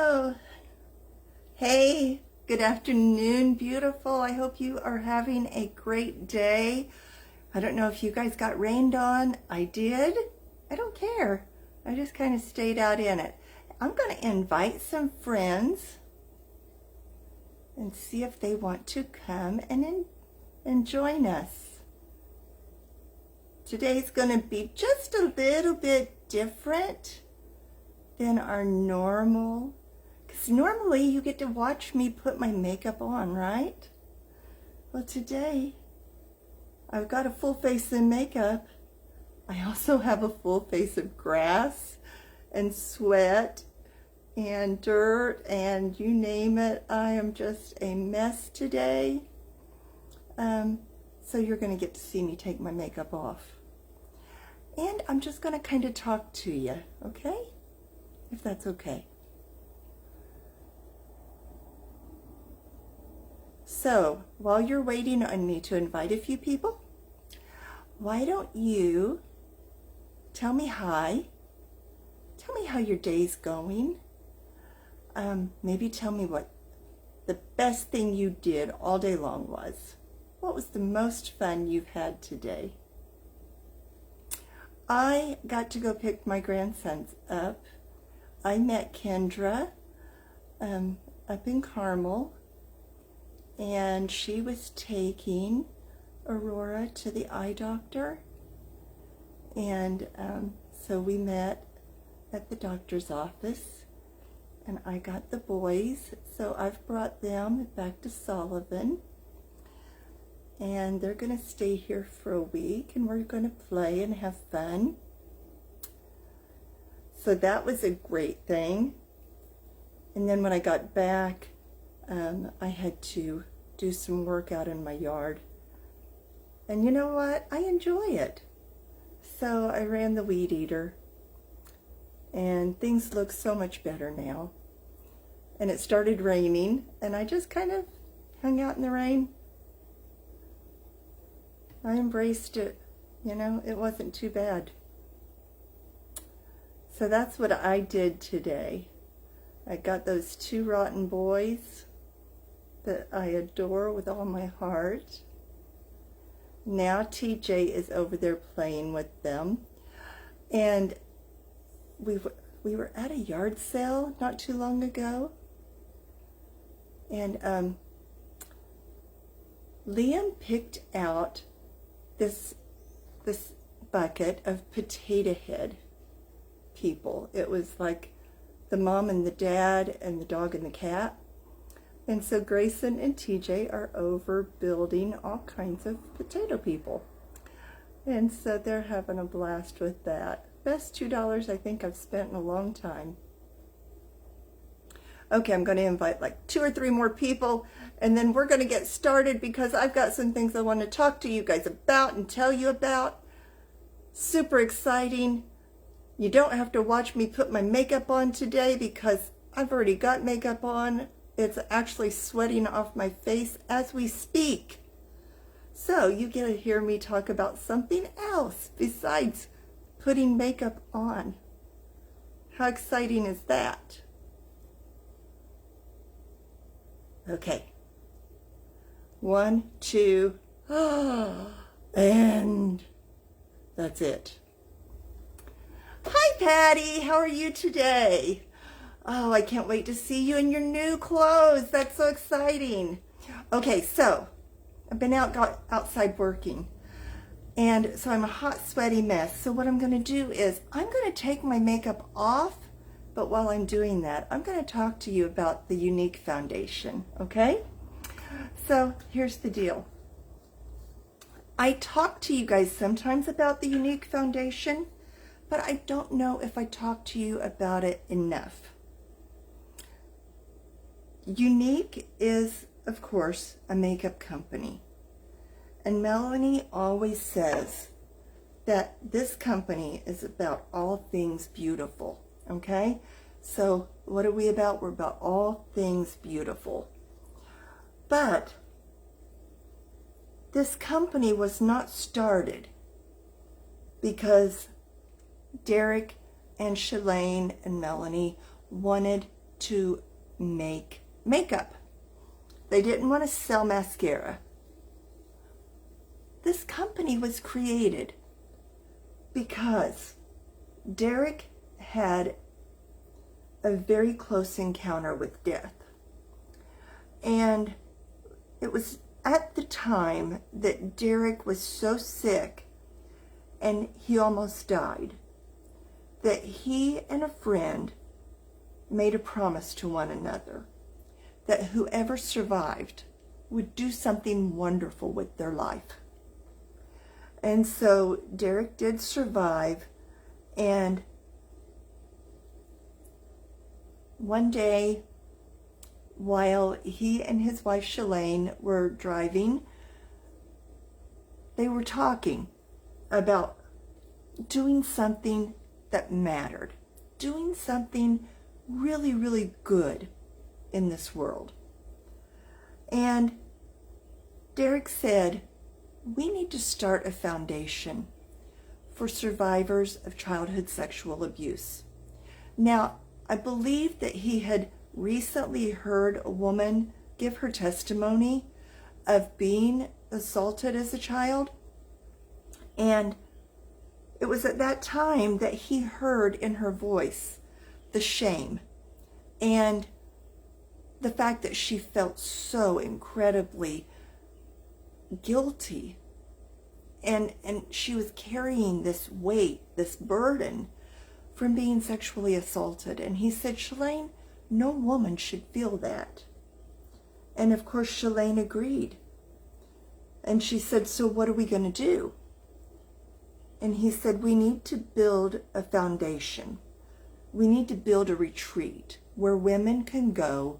Oh, hey, good afternoon, beautiful. I hope you are having a great day. I don't know if you guys got rained on. I did. I don't care. I just kind of stayed out in it. I'm going to invite some friends and see if they want to come and join us. Today's going to be just a little bit different than our normal, because normally you get to watch me put my makeup on, right? Well, today I've got a full face of makeup. I also have a full face of grass and sweat and dirt and you name it. I am just a mess today. So you're going to get to see me take my makeup off. And I'm just going to kind of talk to you, okay? If that's okay. So, while you're waiting on me to invite a few people, why don't you tell me hi? Tell me how your day's going. Maybe tell me what the best thing you did all day long was. What was the most fun you've had today? I got to go pick my grandsons up. I met Kendra up in Carmel, and she was taking Aurora to the eye doctor, and so we met at the doctor's office, and I got the boys, so I've brought them back to Sullivan, and they're going to stay here for a week, and we're going to play and have fun. So that was a great thing. And then when I got back, I had to do some work out in my yard. And you know what? I enjoy it. So I ran the weed eater. And things look so much better now. And it started raining, and I just kind of hung out in the rain. I embraced it. You know, it wasn't too bad. So that's what I did today. I got those two rotten boys that I adore with all my heart. Now TJ is over there playing with them. And we were at a yard sale not too long ago. And Liam picked out this bucket of potato head people. It was like the mom and the dad and the dog and the cat. And so Grayson and TJ are over building all kinds of potato people. And so they're having a blast with that. Best $2 I think I've spent in a long time. Okay, I'm going to invite like 2 or 3 more people, and then we're going to get started because I've got some things I want to talk to you guys about and tell you about. Super exciting. You don't have to watch me put my makeup on today because I've already got makeup on. It's actually sweating off my face as we speak. So you get to hear me talk about something else besides putting makeup on. How exciting is that? Okay. 1, 2, and that's it. Hi, Patty. How are you today? Oh, I can't wait to see you in your new clothes. That's so exciting. Okay, so I've been outside working, and so I'm a hot, sweaty mess. So what I'm going to do is I'm going to take my makeup off, but while I'm doing that, I'm going to talk to you about the Younique Foundation, okay? So here's the deal. I talk to you guys sometimes about the Younique Foundation, but I don't know if I talk to you about it enough. Younique is, of course, a makeup company. And Melanie always says that this company is about all things beautiful, okay? So what are we about? We're about all things beautiful. But this company was not started because Derek and Shalane and Melanie wanted to make makeup. They didn't want to sell mascara. This company was created because Derek had a very close encounter with death. And it was at the time that Derek was so sick and he almost died that he and a friend made a promise to one another that whoever survived would do something wonderful with their life. And so Derek did survive, and one day, while he and his wife Shalane were driving, they were talking about doing something that mattered, doing something really, really good in this world. And Derek said, we need to start a foundation for survivors of childhood sexual abuse. Now, I believe that he had recently heard a woman give her testimony of being assaulted as a child, and it was at that time that he heard in her voice the shame and the fact that she felt so incredibly guilty, and she was carrying this weight, this burden from being sexually assaulted. And he said, Shalane, no woman should feel that. And of course Shalane agreed. And she said, so what are we going to do? And he said, we need to build a foundation. We need to build a retreat where women can go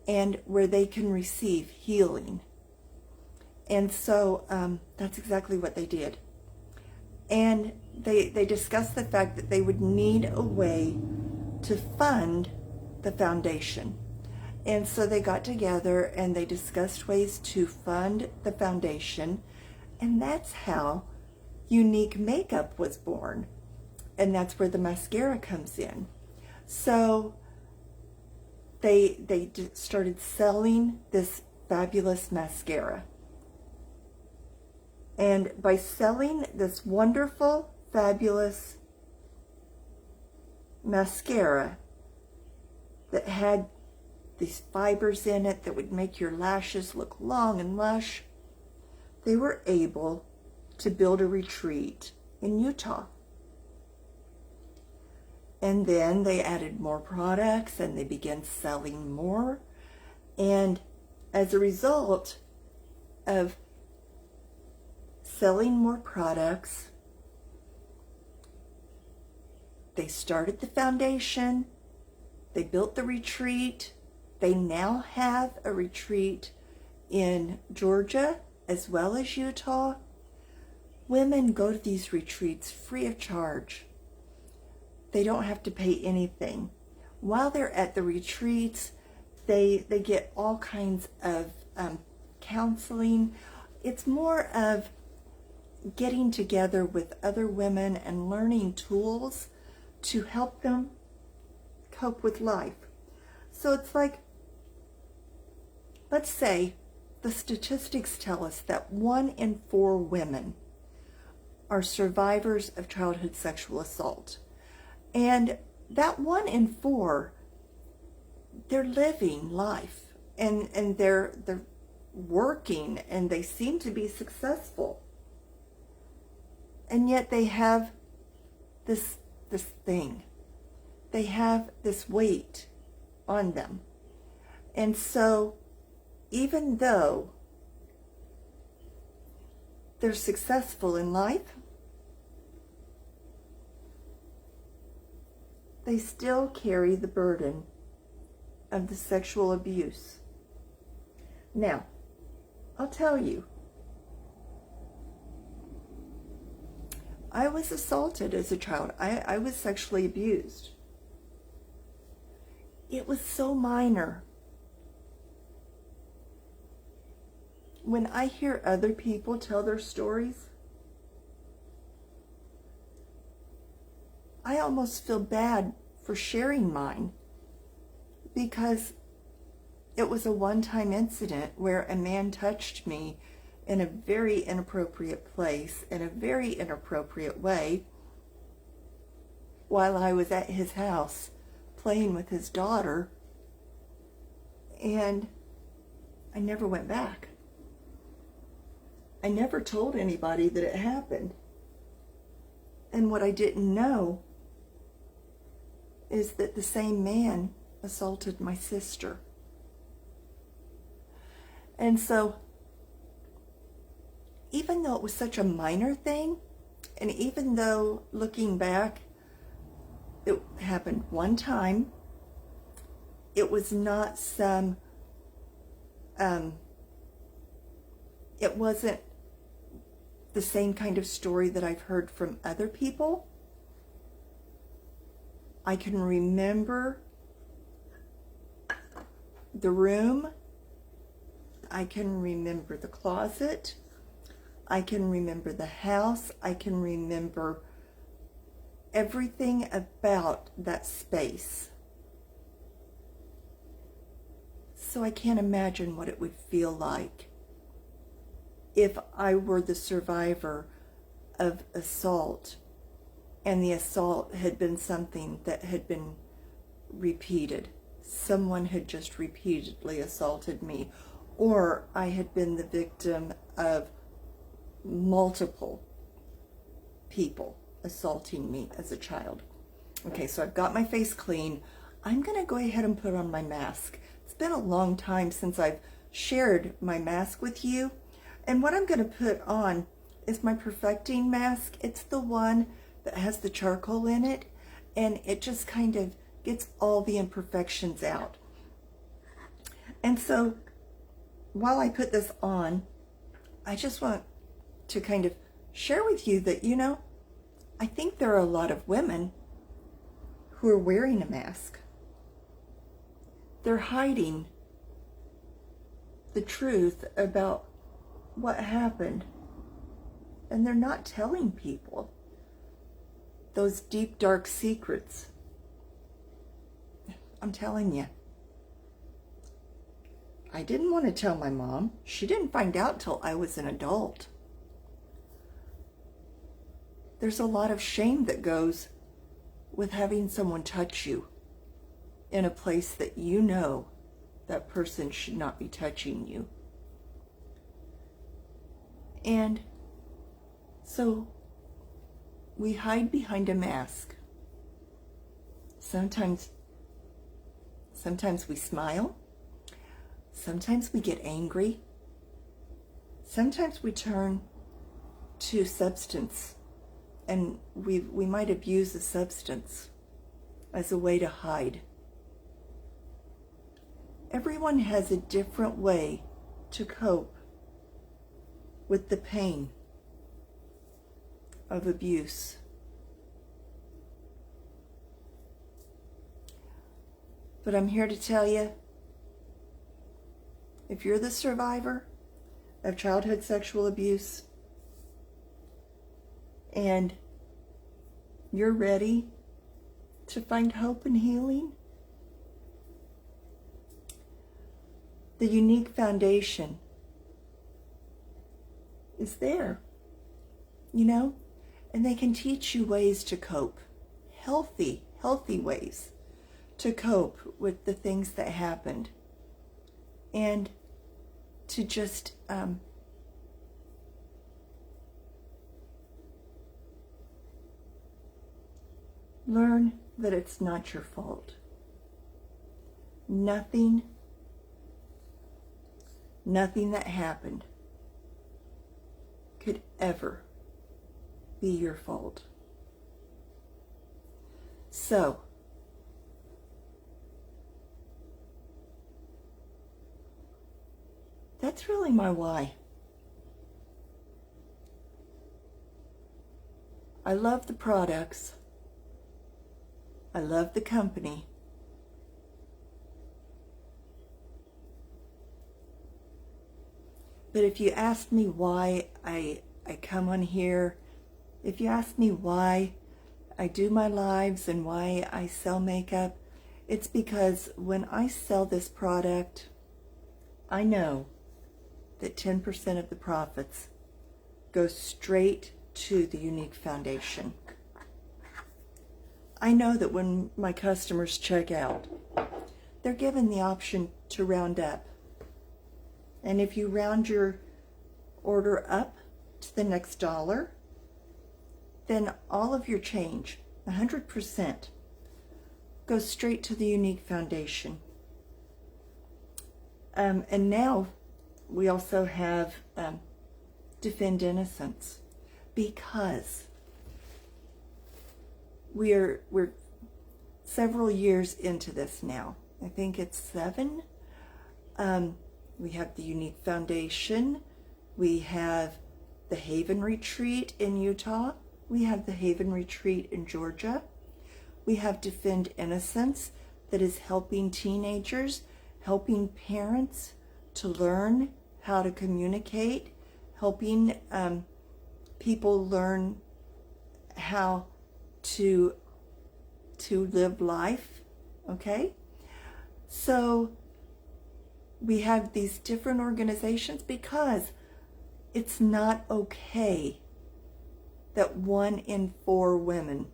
and where they can receive healing. And so that's exactly what they did. And they discussed the fact that they would need a way to fund the foundation. And so they got together and they discussed ways to fund the foundation. And that's how Younique Makeup was born. And that's where the mascara comes in. So they started selling this fabulous mascara. And by selling this wonderful, fabulous mascara that had these fibers in it that would make your lashes look long and lush, they were able to build a retreat in Utah. And then they added more products and they began selling more. And as a result of selling more products, they started the foundation, they built the retreat. They now have a retreat in Georgia as well as Utah. Women go to these retreats free of charge. They don't have to pay anything. While they're at the retreats, they get all kinds of counseling. It's more of getting together with other women and learning tools to help them cope with life. So it's like, let's say the statistics tell us that 1 in 4 women are survivors of childhood sexual assault. And that 1 in 4, they're living life and they're working and they seem to be successful. And yet they have this thing. They have this weight on them. And so even though they're successful in life, they still carry the burden of the sexual abuse. Now, I'll tell you, I was assaulted as a child. I was sexually abused. It was so minor. When I hear other people tell their stories, I almost feel bad for sharing mine because it was a one-time incident where a man touched me in a very inappropriate place, in a very inappropriate way, while I was at his house playing with his daughter, and I never went back. I never told anybody that it happened. And what I didn't know is that the same man assaulted my sister. And so, even though it was such a minor thing, and even though looking back, it happened one time, it was not some, it wasn't the same kind of story that I've heard from other people. I can remember the room. I can remember the closet. I can remember the house. I can remember everything about that space. So I can't imagine what it would feel like if I were the survivor of assault, and the assault had been something that had been repeated. Someone had just repeatedly assaulted me, or I had been the victim of multiple people assaulting me as a child. Okay, so I've got my face clean. I'm going to go ahead and put on my mask. It's been a long time since I've shared my mask with you. And what I'm going to put on is my perfecting mask. It's the one that has the charcoal in it, and it just kind of gets all the imperfections out. And so while I put this on, I just want to kind of share with you that, you know, I think there are a lot of women who are wearing a mask. They're hiding the truth about what happened, and they're not telling people those deep, dark secrets. I'm telling you, I didn't want to tell my mom. She didn't find out till I was an adult. There's a lot of shame that goes with having someone touch you in a place that you know that person should not be touching you. And so we hide behind a mask. Sometimes we smile. Sometimes we get angry. Sometimes we turn to substance, and we might abuse a substance as a way to hide. Everyone has a different way to cope with the pain of abuse. But I'm here to tell you, if you're the survivor of childhood sexual abuse and you're ready to find hope and healing, the Younique Foundation is there, you know, and they can teach you ways to cope, healthy ways to cope with the things that happened, and to just learn that it's not your fault. Nothing that happened could ever be your fault. So, that's really my why. I love the products. I love the company. But if you ask me why I come on here, if you ask me why I do my lives and why I sell makeup, It's because when I sell this product, I know that 10% of the profits go straight to the Younique Foundation. I know that when my customers check out, they're given the option to round up. And if you round your order up to the next dollar, then all of your change, 100%, goes straight to the Younique Foundation. And now we also have Defend Innocence, because we're several years into this now. I think it's 7. We have the Younique Foundation. We have the Haven Retreat in Utah. We have the Haven Retreat in Georgia. We have Defend Innocence, that is helping teenagers, helping parents to learn how to communicate, helping people learn how to live life, okay? So we have these different organizations because it's not okay that 1 in 4 women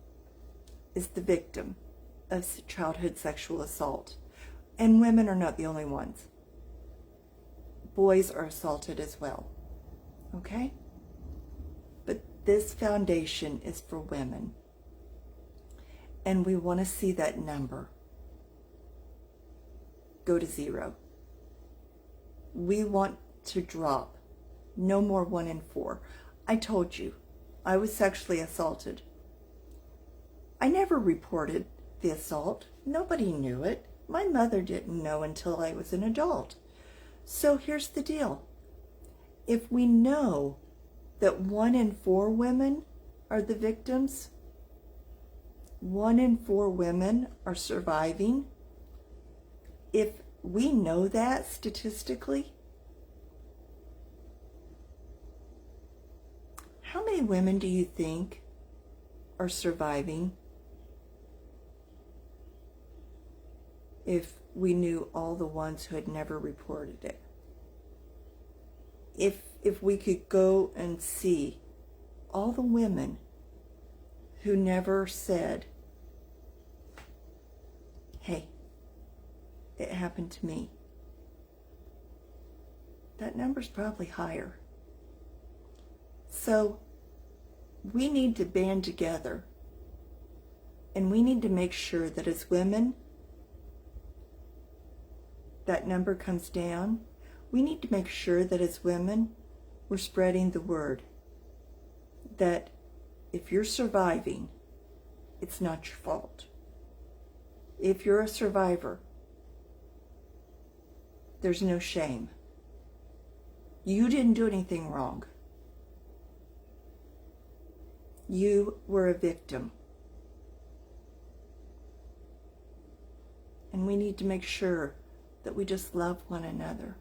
is the victim of childhood sexual assault. And women are not the only ones. Boys are assaulted as well, okay? But this foundation is for women. And we want to see that number go to 0. We want to drop. No more 1 in 4. I told you, I was sexually assaulted. I never reported the assault. Nobody knew it. My mother didn't know until I was an adult. So here's the deal. If we know that 1 in 4 women are the victims, 1 in 4 women are surviving, if we know that statistically, how many women do you think are surviving if we knew all the ones who had never reported it? If we could go and see all the women who never said, hey, it happened to me, that number's probably higher. So we need to band together, and we need to make sure that as women, that number comes down. We need to make sure that as women, we're spreading the word that if you're surviving, it's not your fault. If you're a survivor, there's no shame. You didn't do anything wrong. You were a victim. And we need to make sure that we just love one another.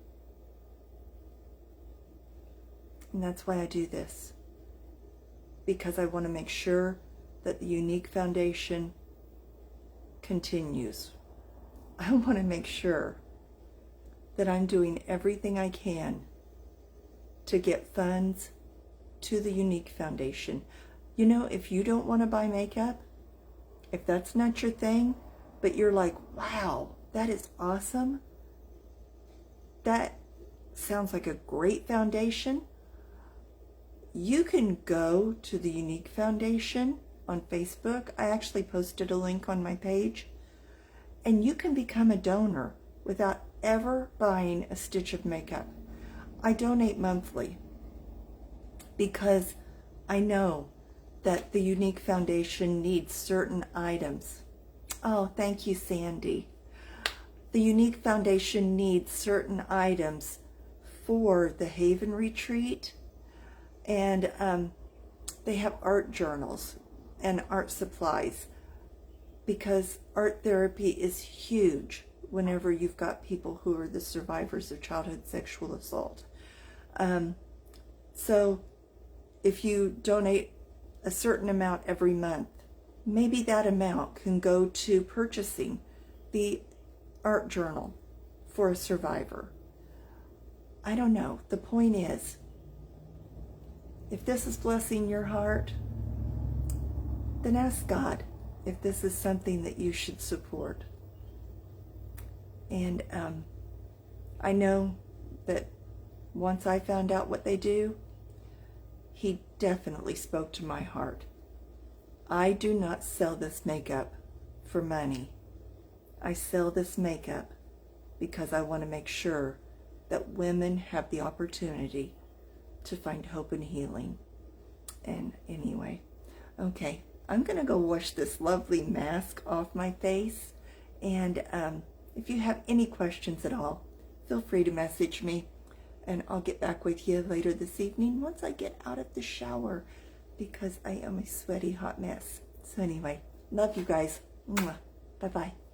And that's why I do this. Because I want to make sure that the Younique Foundation continues. I want to make sure that I'm doing everything I can to get funds to the Younique Foundation. You know, if you don't want to buy makeup, if that's not your thing, but you're like, wow, that is awesome. That sounds like a great foundation. You can go to the Younique Foundation on Facebook. I actually posted a link on my page. And you can become a donor without ever buying a stitch of makeup. I donate monthly because I know that the Younique Foundation needs certain items. Oh, thank you, Sandy. The Younique Foundation needs certain items for the Haven Retreat, and they have art journals and art supplies, because art therapy is huge whenever you've got people who are the survivors of childhood sexual assault. So if you donate a certain amount every month, maybe that amount can go to purchasing the art journal for a survivor. I don't know. The point is, if this is blessing your heart, then ask God if this is something that you should support. And I know that once I found out what they do, he definitely spoke to my heart. I do not sell this makeup for money. I sell this makeup because I want to make sure that women have the opportunity to find hope and healing. And anyway, okay, I'm going to go wash this lovely mask off my face. And if you have any questions at all, feel free to message me. And I'll get back with you later this evening once I get out of the shower, because I am a sweaty hot mess. So anyway, love you guys. Bye-bye.